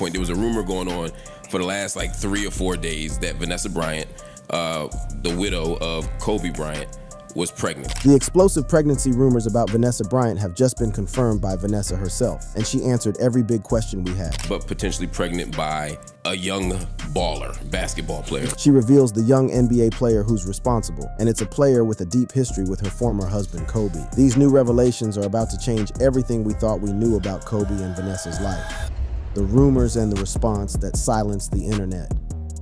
point, there was a rumor going on for the last like 3 or 4 days that Vanessa Bryant, the widow of Kobe Bryant, was pregnant. The explosive pregnancy rumors about Vanessa Bryant have just been confirmed by Vanessa herself, and she answered every big question we had. But potentially pregnant by a young baller, basketball player. She reveals the young NBA player who's responsible, and it's a player with a deep history with her former husband, Kobe. These new revelations are about to change everything we thought we knew about Kobe and Vanessa's life. The rumors and the response that silenced the internet.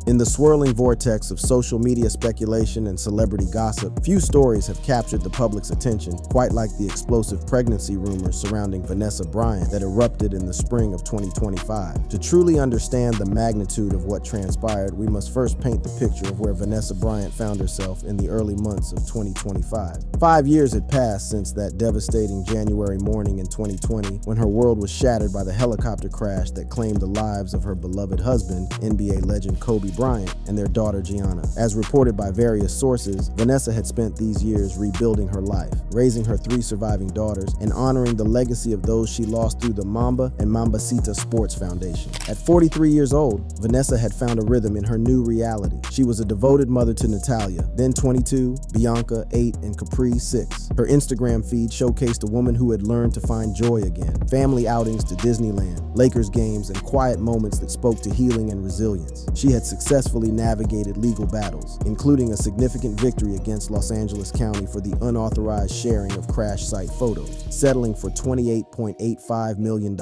In the swirling vortex of social media speculation and celebrity gossip, few stories have captured the public's attention quite like the explosive pregnancy rumors surrounding Vanessa Bryant that erupted in the spring of 2025. To truly understand the magnitude of what transpired, we must first paint the picture of where Vanessa Bryant found herself in the early months of 2025. 5 years had passed since that devastating January morning in 2020 when her world was shattered by the helicopter crash that claimed the lives of her beloved husband, NBA legend Kobe Bryant, and their daughter Gianna. As reported by various sources, Vanessa had spent these years rebuilding her life, raising her 3 surviving daughters, and honoring the legacy of those she lost through the Mamba and Mambacita Sports Foundation. At 43 years old, Vanessa had found a rhythm in her new reality. She was a devoted mother to Natalia, then 22, Bianca, 8, and Capri, 6. Her Instagram feed showcased a woman who had learned to find joy again, family outings to Disneyland, Lakers games, and quiet moments that spoke to healing and resilience. She had successfully navigated legal battles, including a significant victory against Los Angeles County for the unauthorized sharing of crash site photos, settling for $28.85 million,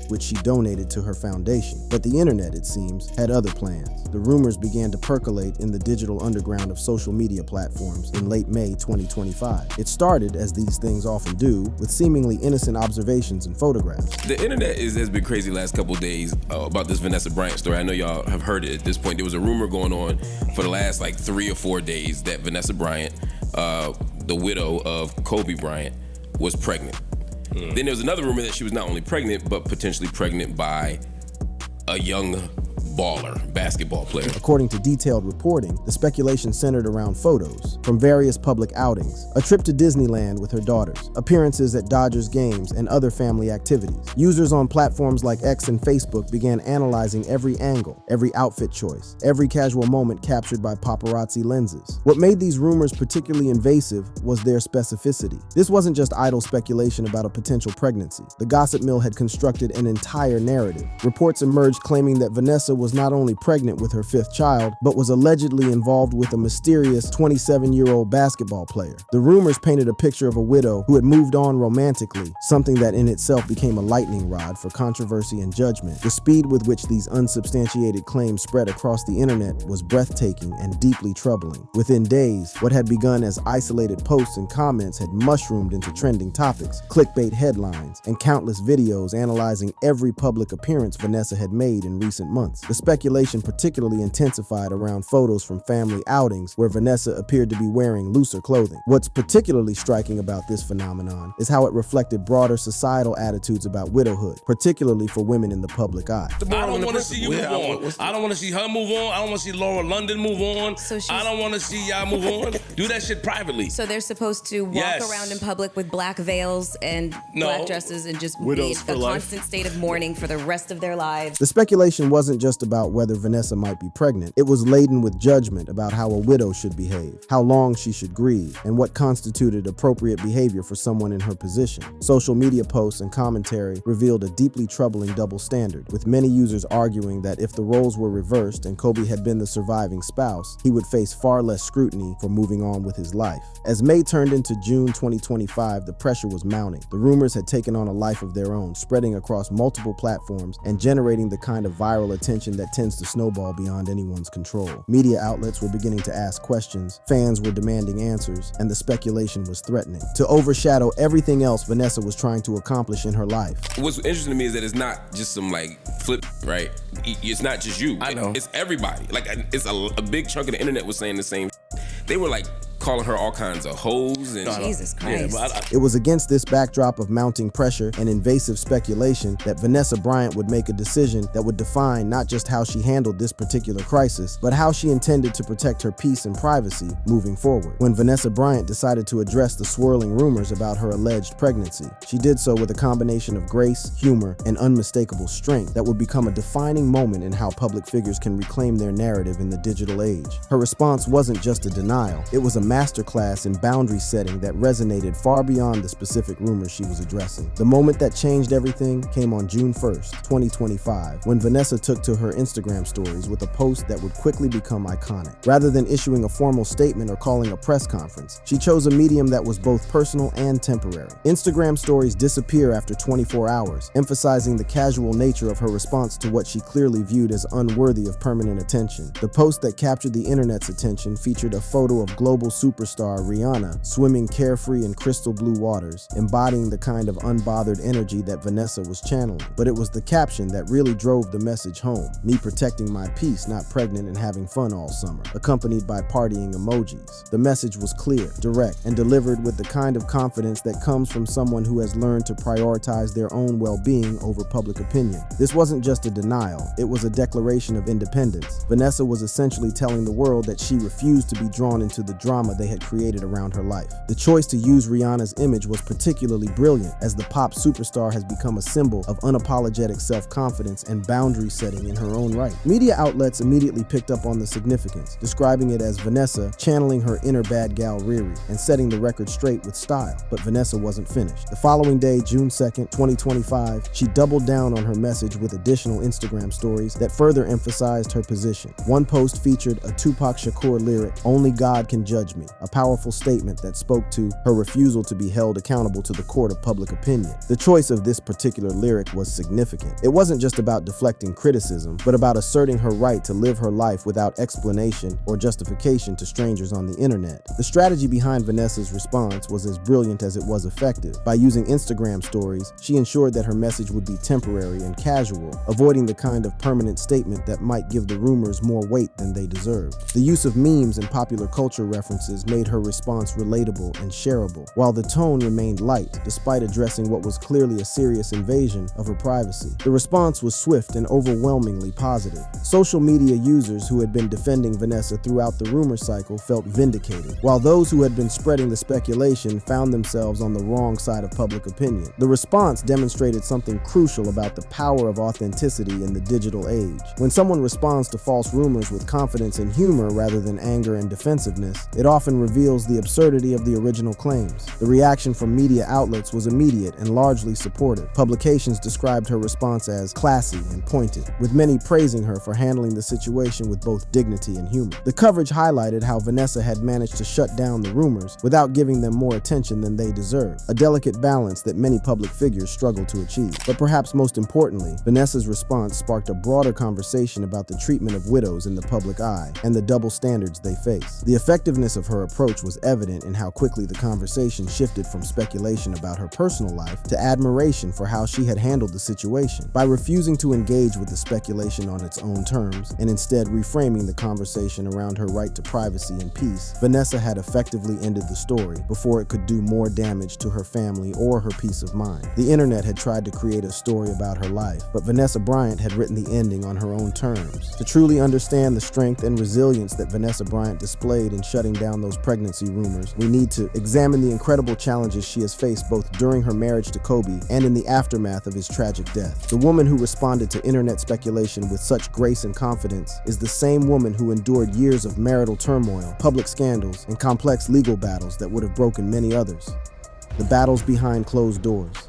which she donated to her foundation. But the internet, it seems, had other plans. The rumors began to percolate in the digital underground of social media platforms in late May 2025. It started, as these things often do, with seemingly innocent observations and photographs. The internet has been crazy the last couple of days about this Vanessa Bryant story. I know y'all have heard it at this point. There was a rumor going on for the last like 3 or 4 days that Vanessa Bryant, the widow of Kobe Bryant, was pregnant. Then there was another rumor that she was not only pregnant, but potentially pregnant by a young baller, basketball player. According to detailed reporting, the speculation centered around photos from various public outings, a trip to Disneyland with her daughters, appearances at Dodgers games, and other family activities. Users on platforms like X and Facebook began analyzing every angle, every outfit choice, every casual moment captured by paparazzi lenses. What made these rumors particularly invasive was their specificity. This wasn't just idle speculation about a potential pregnancy. The gossip mill had constructed an entire narrative. Reports emerged claiming that Vanessa was not only pregnant with her 5th child, but was allegedly involved with a mysterious 27-year-old basketball player. The rumors painted a picture of a widow who had moved on romantically, something that in itself became a lightning rod for controversy and judgment. The speed with which these unsubstantiated claims spread across the internet was breathtaking and deeply troubling. Within days, what had begun as isolated posts and comments had mushroomed into trending topics, clickbait headlines, and countless videos analyzing every public appearance Vanessa had made in recent months. The speculation particularly intensified around photos from family outings where Vanessa appeared to be wearing looser clothing. What's particularly striking about this phenomenon is how it reflected broader societal attitudes about widowhood, particularly for women in the public eye. I don't want to see you move on. I don't want to see her move on. I don't want to see Laura London move on. I don't want to see y'all move on. Do that shit privately. So they're supposed to walk around in public with black veils and black dresses and just be in a constant state of mourning for the rest of their lives. The speculation wasn't just about whether Vanessa might be pregnant. It was laden with judgment about how a widow should behave, how long she should grieve, and what constituted appropriate behavior for someone in her position. Social media posts and commentary revealed a deeply troubling double standard, with many users arguing that if the roles were reversed and Kobe had been the surviving spouse, he would face far less scrutiny for moving on with his life. As May turned into June 2025, the pressure was mounting. The rumors had taken on a life of their own, spreading across multiple platforms and generating the kind of viral attention that tends to snowball beyond anyone's control. Media outlets were beginning to ask questions, fans were demanding answers, and the speculation was threatening to overshadow everything else Vanessa was trying to accomplish in her life. What's interesting to me is that it's not just some like flip, right? It's not just you. I know. It's everybody. Like it's a big chunk of the internet was saying the same. They were like calling her all kinds of hoes. And Jesus Christ. Yeah, It was against this backdrop of mounting pressure and invasive speculation that Vanessa Bryant would make a decision that would define not just how she handled this particular crisis, but how she intended to protect her peace and privacy moving forward. When Vanessa Bryant decided to address the swirling rumors about her alleged pregnancy, she did so with a combination of grace, humor, and unmistakable strength that would become a defining moment in how public figures can reclaim their narrative in the digital age. Her response wasn't just a denial, it was a masterclass in boundary setting that resonated far beyond the specific rumors she was addressing. The moment that changed everything came on June 1st, 2025, when Vanessa took to her Instagram stories with a post that would quickly become iconic. Rather than issuing a formal statement or calling a press conference, she chose a medium that was both personal and temporary. Instagram stories disappear after 24 hours, emphasizing the casual nature of her response to what she clearly viewed as unworthy of permanent attention. The post that captured the internet's attention featured a photo of global superstar Rihanna swimming carefree in crystal blue waters, embodying the kind of unbothered energy that Vanessa was channeling. But it was the caption that really drove the message home: me protecting my peace, not pregnant and having fun all summer, accompanied by partying emojis. The message was clear, direct, and delivered with the kind of confidence that comes from someone who has learned to prioritize their own well-being over public opinion. This wasn't just a denial, it was a declaration of independence. Vanessa was essentially telling the world that she refused to be drawn into the drama they had created around her life. The choice to use Rihanna's image was particularly brilliant, as the pop superstar has become a symbol of unapologetic self-confidence and boundary setting in her own right. Media outlets immediately picked up on the significance, describing it as Vanessa channeling her inner bad gal Riri and setting the record straight with style. But Vanessa wasn't finished. The following day, June 2nd, 2025, she doubled down on her message with additional Instagram stories that further emphasized her position. One post featured a Tupac Shakur lyric, "Only God can judge me," a powerful statement that spoke to her refusal to be held accountable to the court of public opinion. The choice of this particular lyric was significant. It wasn't just about deflecting criticism, but about asserting her right to live her life without explanation or justification to strangers on the internet. The strategy behind Vanessa's response was as brilliant as it was effective. By using Instagram stories, she ensured that her message would be temporary and casual, avoiding the kind of permanent statement that might give the rumors more weight than they deserved. The use of memes and popular culture references made her response relatable and shareable, while the tone remained light despite addressing what was clearly a serious invasion of her privacy. The response was swift and overwhelmingly positive. Social media users who had been defending Vanessa throughout the rumor cycle felt vindicated, while those who had been spreading the speculation found themselves on the wrong side of public opinion. The response demonstrated something crucial about the power of authenticity in the digital age. When someone responds to false rumors with confidence and humor rather than anger and defensiveness, it often reveals the absurdity of the original claims. The reaction from media outlets was immediate and largely supportive. Publications described her response as classy and pointed, with many praising her for handling the situation with both dignity and humor. The coverage highlighted how Vanessa had managed to shut down the rumors without giving them more attention than they deserved, a delicate balance that many public figures struggle to achieve. But perhaps most importantly, Vanessa's response sparked a broader conversation about the treatment of widows in the public eye and the double standards they face. The effectiveness of her approach was evident in how quickly the conversation shifted from speculation about her personal life to admiration for how she had handled the situation. By refusing to engage with the speculation on its own terms and instead reframing the conversation around her right to privacy and peace, Vanessa had effectively ended the story before it could do more damage to her family or her peace of mind. The internet had tried to create a story about her life, but Vanessa Bryant had written the ending on her own terms. To truly understand the strength and resilience that Vanessa Bryant displayed in shutting down those pregnancy rumors, we need to examine the incredible challenges she has faced both during her marriage to Kobe and in the aftermath of his tragic death. The woman who responded to internet speculation with such grace and confidence is the same woman who endured years of marital turmoil, public scandals, and complex legal battles that would have broken many others. The battles behind closed doors.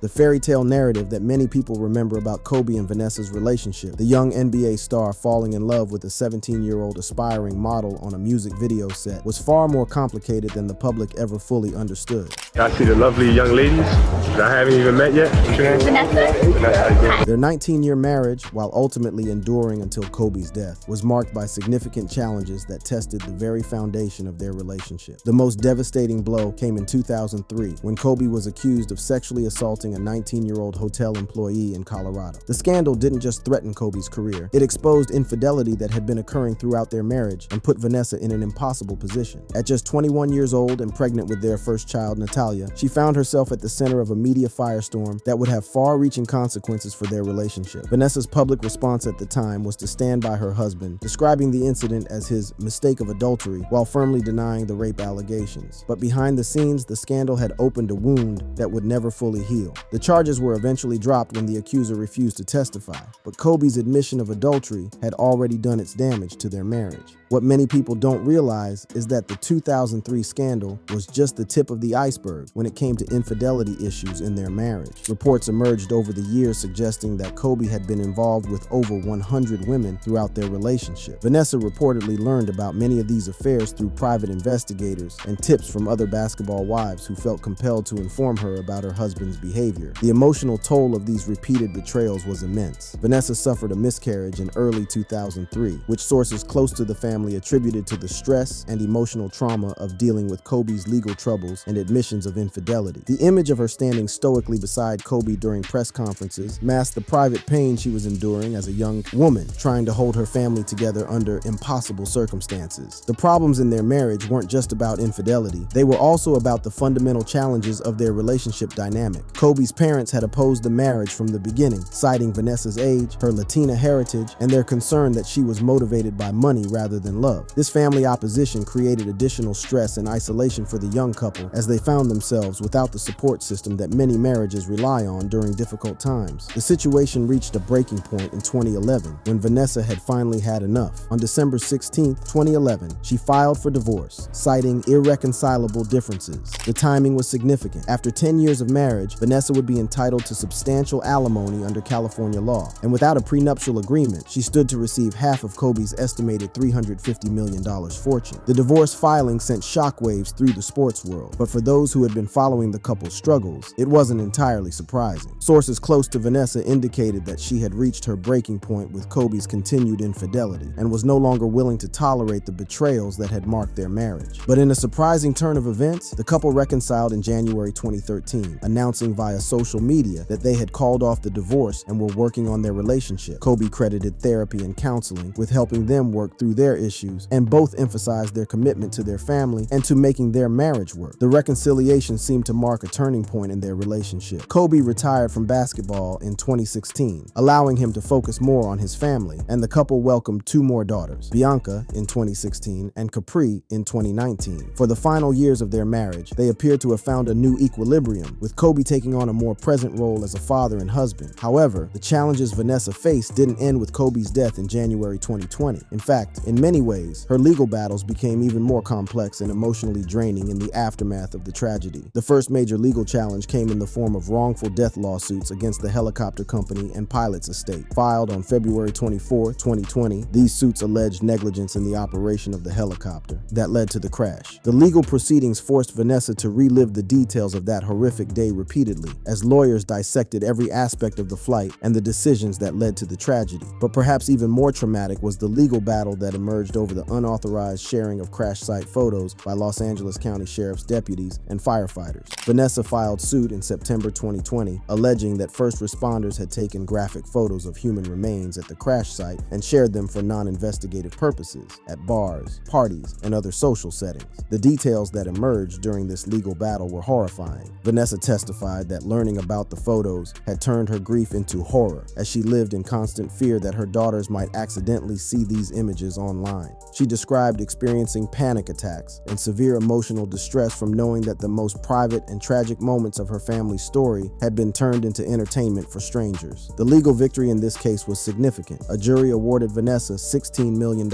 The fairy tale narrative that many people remember about Kobe and Vanessa's relationship, the young NBA star falling in love with a 17-year-old aspiring model on a music video set, was far more complicated than the public ever fully understood. I see the lovely young ladies that I haven't even met yet. What's your name? Vanessa. Their 19-year marriage, while ultimately enduring until Kobe's death, was marked by significant challenges that tested the very foundation of their relationship. The most devastating blow came in 2003, when Kobe was accused of sexually assaulting a 19-year-old hotel employee in Colorado. The scandal didn't just threaten Kobe's career, it exposed infidelity that had been occurring throughout their marriage and put Vanessa in an impossible position. At just 21 years old and pregnant with their first child, Natalia, she found herself at the center of a media firestorm that would have far-reaching consequences for their relationship. Vanessa's public response at the time was to stand by her husband, describing the incident as his mistake of adultery while firmly denying the rape allegations. But behind the scenes, the scandal had opened a wound that would never fully heal. The charges were eventually dropped when the accuser refused to testify, but Kobe's admission of adultery had already done its damage to their marriage. What many people don't realize is that the 2003 scandal was just the tip of the iceberg when it came to infidelity issues in their marriage. Reports emerged over the years suggesting that Kobe had been involved with over 100 women throughout their relationship. Vanessa reportedly learned about many of these affairs through private investigators and tips from other basketball wives who felt compelled to inform her about her husband's behavior. The emotional toll of these repeated betrayals was immense. Vanessa suffered a miscarriage in early 2003, which sources close to the family attributed to the stress and emotional trauma of dealing with Kobe's legal troubles and admissions of infidelity. The image of her standing stoically beside Kobe during press conferences masked the private pain she was enduring as a young woman, trying to hold her family together under impossible circumstances. The problems in their marriage weren't just about infidelity, they were also about the fundamental challenges of their relationship dynamic. Kobe's parents had opposed the marriage from the beginning, citing Vanessa's age, her Latina heritage, and their concern that she was motivated by money rather than love. This family opposition created additional stress and isolation for the young couple as they found themselves without the support system that many marriages rely on during difficult times. The situation reached a breaking point in 2011 when Vanessa had finally had enough. On December 16, 2011, she filed for divorce, citing irreconcilable differences. The timing was significant. After 10 years of marriage, Vanessa would be entitled to substantial alimony under California law, and without a prenuptial agreement, she stood to receive half of Kobe's estimated $350 million fortune. The divorce filing sent shockwaves through the sports world, but for those who had been following the couple's struggles, it wasn't entirely surprising. Sources close to Vanessa indicated that she had reached her breaking point with Kobe's continued infidelity and was no longer willing to tolerate the betrayals that had marked their marriage. But in a surprising turn of events, the couple reconciled in January 2013, announcing via social media that they had called off the divorce and were working on their relationship. Kobe credited therapy and counseling with helping them work through their issues, and both emphasized their commitment to their family and to making their marriage work. The reconciliation seemed to mark a turning point in their relationship. Kobe retired from basketball in 2016, allowing him to focus more on his family, and the couple welcomed 2 more daughters, Bianca in 2016 and Capri in 2019. For the final years of their marriage, they appear to have found a new equilibrium, with Kobe taking on a more present role as a father and husband. However, the challenges Vanessa faced didn't end with Kobe's death in January 2020. In fact, in many ways, her legal battles became even more complex and emotionally draining in the aftermath of the tragedy. The first major legal challenge came in the form of wrongful death lawsuits against the helicopter company and pilot's estate. Filed on February 24, 2020, these suits alleged negligence in the operation of the helicopter that led to the crash. The legal proceedings forced Vanessa to relive the details of that horrific day repeatedly, as lawyers dissected every aspect of the flight and the decisions that led to the tragedy. But perhaps even more traumatic was the legal battle that emerged over the unauthorized sharing of crash site photos by Los Angeles County Sheriff's deputies and firefighters. Vanessa filed suit in September 2020, alleging that first responders had taken graphic photos of human remains at the crash site and shared them for non-investigative purposes at bars, parties, and other social settings. The details that emerged during this legal battle were horrifying. Vanessa testified that learning about the photos had turned her grief into horror, as she lived in constant fear that her daughters might accidentally see these images online. She described experiencing panic attacks and severe emotional distress from knowing that the most private and tragic moments of her family's story had been turned into entertainment for strangers. The legal victory in this case was significant. A jury awarded Vanessa $16 million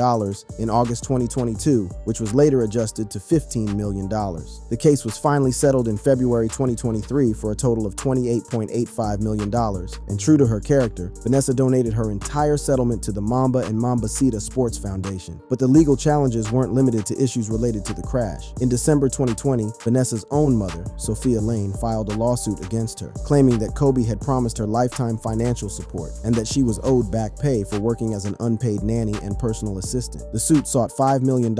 in August 2022, which was later adjusted to $15 million. The case was finally settled in February 2023 for a total of $28.85 million, and true to her character, Vanessa donated her entire settlement to the Mamba and Mambacita Sports Foundation. But the legal challenges weren't limited to issues related to the crash. In December 2020, Vanessa's own mother, Sophia Lane, filed a lawsuit against her, claiming that Kobe had promised her lifetime financial support and that she was owed back pay for working as an unpaid nanny and personal assistant. The suit sought $5 million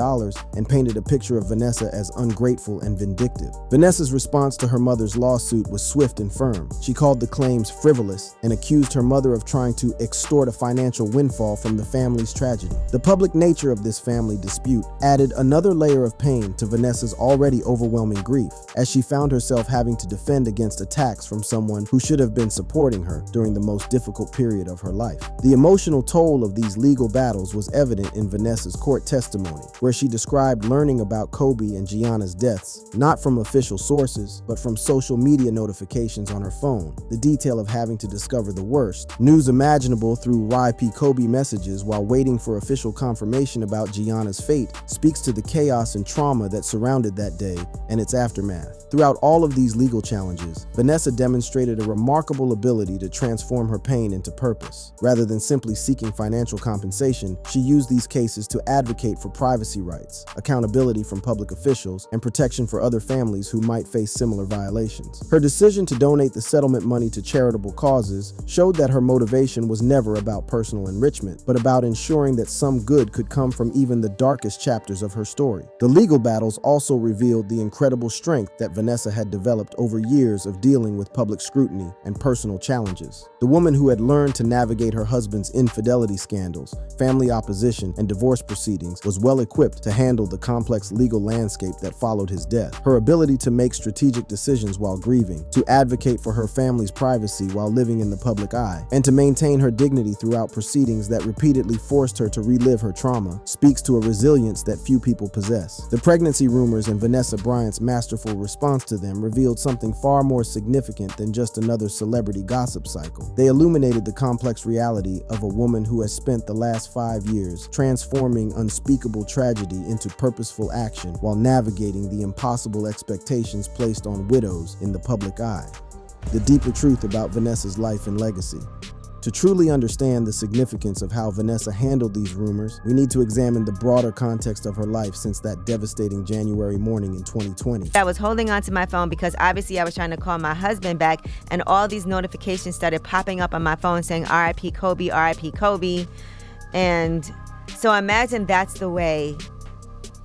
and painted a picture of Vanessa as ungrateful and vindictive. Vanessa's response to her mother's lawsuit was swift Clifton firm. She called the claims frivolous and accused her mother of trying to extort a financial windfall from the family's tragedy. The public nature of this family dispute added another layer of pain to Vanessa's already overwhelming grief, as she found herself having to defend against attacks from someone who should have been supporting her during the most difficult period of her life. The emotional toll of these legal battles was evident in Vanessa's court testimony, where she described learning about Kobe and Gianna's deaths, not from official sources, but from social media notifications on her phone. The detail of having to discover the worst, news imaginable through RIP Kobe messages while waiting for official confirmation about Gianna's fate, speaks to the chaos and trauma that surrounded that day and its aftermath. Throughout all of these legal challenges, Vanessa demonstrated a remarkable ability to transform her pain into purpose. Rather than simply seeking financial compensation, she used these cases to advocate for privacy rights, accountability from public officials, and protection for other families who might face similar violations. Her decision to donate the settlement money to charitable causes showed that her motivation was never about personal enrichment, but about ensuring that some good could come from even the darkest chapters of her story. The legal battles also revealed the incredible strength that Vanessa had developed over years of dealing with public scrutiny and personal challenges. The woman who had learned to navigate her husband's infidelity scandals, family opposition, and divorce proceedings was well equipped to handle the complex legal landscape that followed his death. Her ability to make strategic decisions while grieving, to advocate for her family's privacy while living in the public eye, and to maintain her dignity throughout proceedings that repeatedly forced her to relive her trauma, speaks to a resilience that few people possess. The pregnancy rumors and Vanessa Bryant's masterful response to them revealed something far more significant than just another celebrity gossip cycle. They illuminated the complex reality of a woman who has spent the last 5 years transforming unspeakable tragedy into purposeful action while navigating the impossible expectations placed on widows in the public eye. The deeper truth about Vanessa's life and legacy. To truly understand the significance of how Vanessa handled these rumors, we need to examine the broader context of her life since that devastating January morning in 2020. I was holding on to my phone because obviously I was trying to call my husband back, and all these notifications started popping up on my phone saying RIP Kobe, RIP Kobe. And so imagine that's the way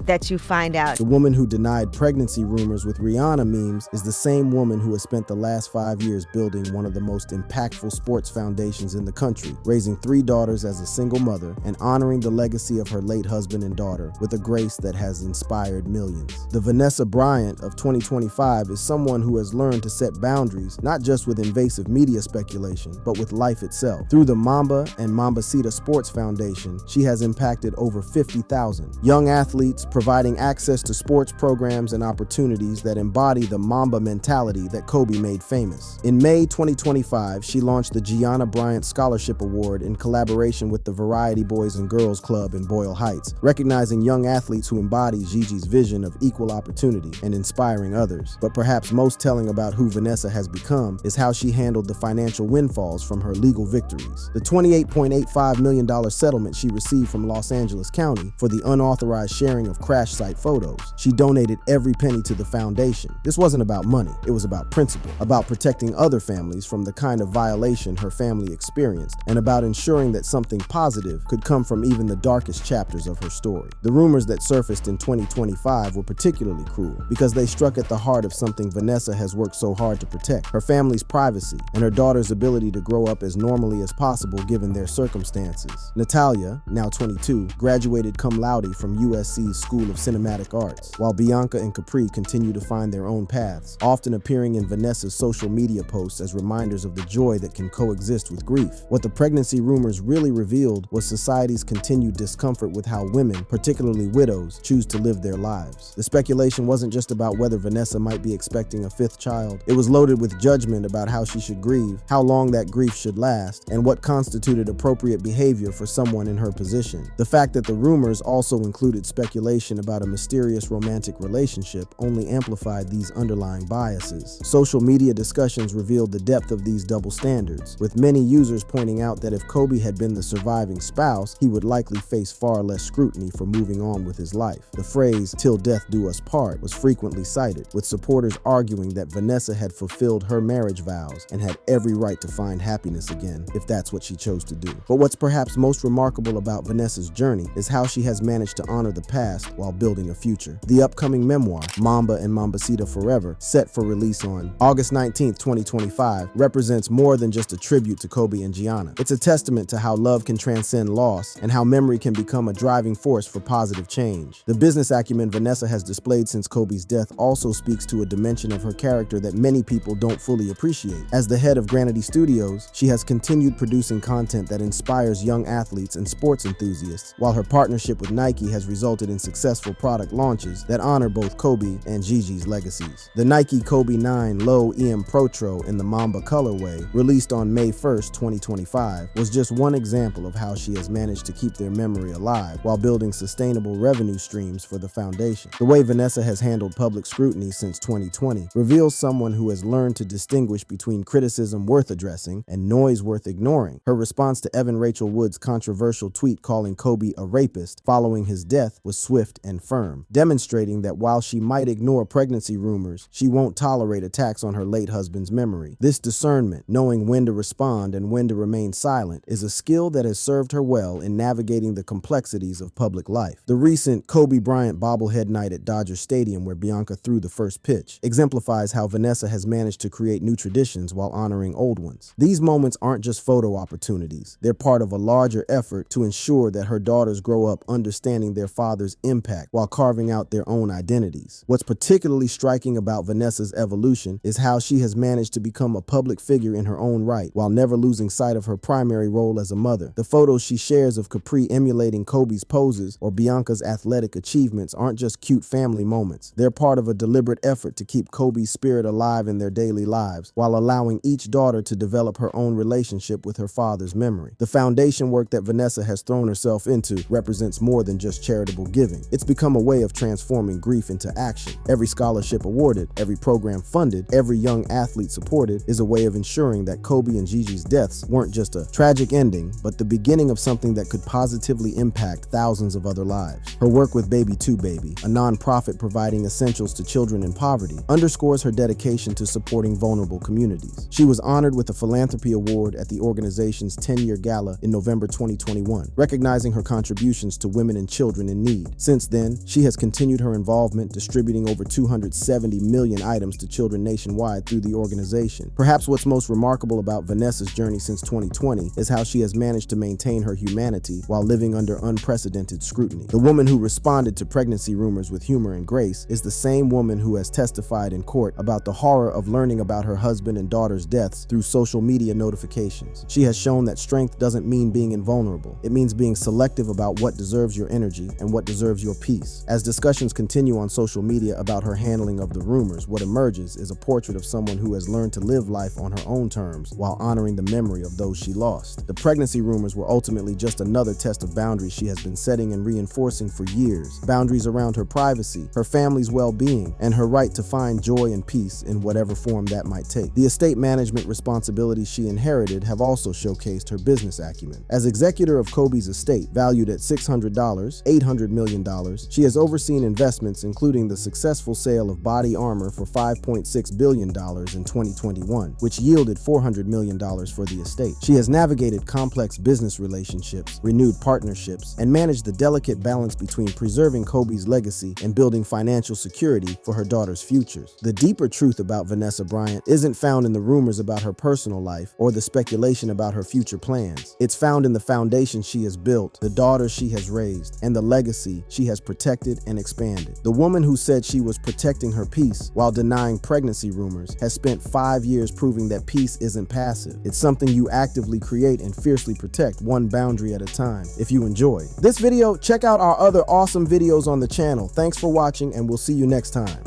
that you find out. The woman who denied pregnancy rumors with Rihanna memes is the same woman who has spent the last 5 years building one of the most impactful sports foundations in the country, raising 3 daughters as a single mother and honoring the legacy of her late husband and daughter with a grace that has inspired millions. The Vanessa Bryant of 2025 is someone who has learned to set boundaries, not just with invasive media speculation, but with life itself. Through the Mamba and Mambacita Sports Foundation, she has impacted over 50,000 young athletes, providing access to sports programs and opportunities that embody the Mamba mentality that Kobe made famous. In May 2025, she launched the Gianna Bryant Scholarship Award in collaboration with the Variety Boys and Girls Club in Boyle Heights, recognizing young athletes who embody Gigi's vision of equal opportunity and inspiring others. But perhaps most telling about who Vanessa has become is how she handled the financial windfalls from her legal victories. The $28.85 million settlement she received from Los Angeles County for the unauthorized sharing of crash site photos. She donated every penny to the foundation. This wasn't about money, it was about principle, about protecting other families from the kind of violation her family experienced, and about ensuring that something positive could come from even the darkest chapters of her story. The rumors that surfaced in 2025 were particularly cruel because they struck at the heart of something Vanessa has worked so hard to protect: her family's privacy and her daughter's ability to grow up as normally as possible given their circumstances. Natalia, now 22, graduated cum laude from USC's School of Cinematic Arts, while Bianca and Capri continue to find their own paths, often appearing in Vanessa's social media posts as reminders of the joy that can coexist with grief. What the pregnancy rumors really revealed was society's continued discomfort with how women, particularly widows, choose to live their lives. The speculation wasn't just about whether Vanessa might be expecting a 5th child. It was loaded with judgment about how she should grieve, how long that grief should last, and what constituted appropriate behavior for someone in her position. The fact that the rumors also included speculation about a mysterious romantic relationship only amplified these underlying biases. Social media discussions revealed the depth of these double standards, with many users pointing out that if Kobe had been the surviving spouse, he would likely face far less scrutiny for moving on with his life. The phrase, "till death do us part," was frequently cited, with supporters arguing that Vanessa had fulfilled her marriage vows and had every right to find happiness again if that's what she chose to do. But what's perhaps most remarkable about Vanessa's journey is how she has managed to honor the past while building a future. The upcoming memoir, Mamba and Mambacita Forever, set for release on August 19th, 2025, represents more than just a tribute to Kobe and Gianna. It's a testament to how love can transcend loss and how memory can become a driving force for positive change. The business acumen Vanessa has displayed since Kobe's death also speaks to a dimension of her character that many people don't fully appreciate. As the head of Granity Studios, she has continued producing content that inspires young athletes and sports enthusiasts, while her partnership with Nike has resulted in successful product launches that honor both Kobe and Gigi's legacies. The Nike Kobe 9 Low EM Protro in the Mamba colorway, released on May 1st, 2025, was just one example of how she has managed to keep their memory alive while building sustainable revenue streams for the foundation. The way Vanessa has handled public scrutiny since 2020 reveals someone who has learned to distinguish between criticism worth addressing and noise worth ignoring. Her response to Evan Rachel Wood's controversial tweet calling Kobe a rapist following his death was swift and firm, demonstrating that while she might ignore pregnancy rumors, she won't tolerate attacks on her late husband's memory. This discernment, knowing when to respond and when to remain silent, is a skill that has served her well in navigating the complexities of public life. The recent Kobe Bryant bobblehead night at Dodger Stadium, where Bianca threw the first pitch, exemplifies how Vanessa has managed to create new traditions while honoring old ones. These moments aren't just photo opportunities. They're part of a larger effort to ensure that her daughters grow up understanding their father's impact while carving out their own identities. What's particularly striking about Vanessa's evolution is how she has managed to become a public figure in her own right while never losing sight of her primary role as a mother. The photos she shares of Capri emulating Kobe's poses or Bianca's athletic achievements aren't just cute family moments. They're part of a deliberate effort to keep Kobe's spirit alive in their daily lives while allowing each daughter to develop her own relationship with her father's memory. The foundation work that Vanessa has thrown herself into represents more than just charitable giving. It's become a way of transforming grief into action. Every scholarship awarded, every program funded, every young athlete supported is a way of ensuring that Kobe and Gigi's deaths weren't just a tragic ending, but the beginning of something that could positively impact thousands of other lives. Her work with Baby to Baby, a nonprofit providing essentials to children in poverty, underscores her dedication to supporting vulnerable communities. She was honored with a philanthropy award at the organization's 10-year gala in November 2021, recognizing her contributions to women and children in need. Since then, she has continued her involvement, distributing over 270 million items to children nationwide through the organization. Perhaps what's most remarkable about Vanessa's journey since 2020 is how she has managed to maintain her humanity while living under unprecedented scrutiny. The woman who responded to pregnancy rumors with humor and grace is the same woman who has testified in court about the horror of learning about her husband and daughter's deaths through social media notifications. She has shown that strength doesn't mean being invulnerable. It means being selective about what deserves your energy and what deserves your peace. As discussions continue on social media about her handling of the rumors, what emerges is a portrait of someone who has learned to live life on her own terms while honoring the memory of those she lost. The pregnancy rumors were ultimately just another test of boundaries she has been setting and reinforcing for years. Boundaries around her privacy, her family's well-being, and her right to find joy and peace in whatever form that might take. The estate management responsibilities she inherited have also showcased her business acumen. As executor of Kobe's estate, valued at $600, $800 million, she has overseen investments including the successful sale of body armor for $5.6 billion in 2021, which yielded $400 million for the estate. She has navigated complex business relationships, renewed partnerships, and managed the delicate balance between preserving Kobe's legacy and building financial security for her daughter's futures. The deeper truth about Vanessa Bryant isn't found in the rumors about her personal life or the speculation about her future plans. It's found in the foundation she has built, the daughters she has raised, and the legacy she has protected and expanded. The woman who said she was protecting her peace while denying pregnancy rumors has spent 5 years proving that peace isn't passive. It's something you actively create and fiercely protect, one boundary at a time. If you enjoyed this video, check out our other awesome videos on the channel. Thanks for watching, and we'll see you next time.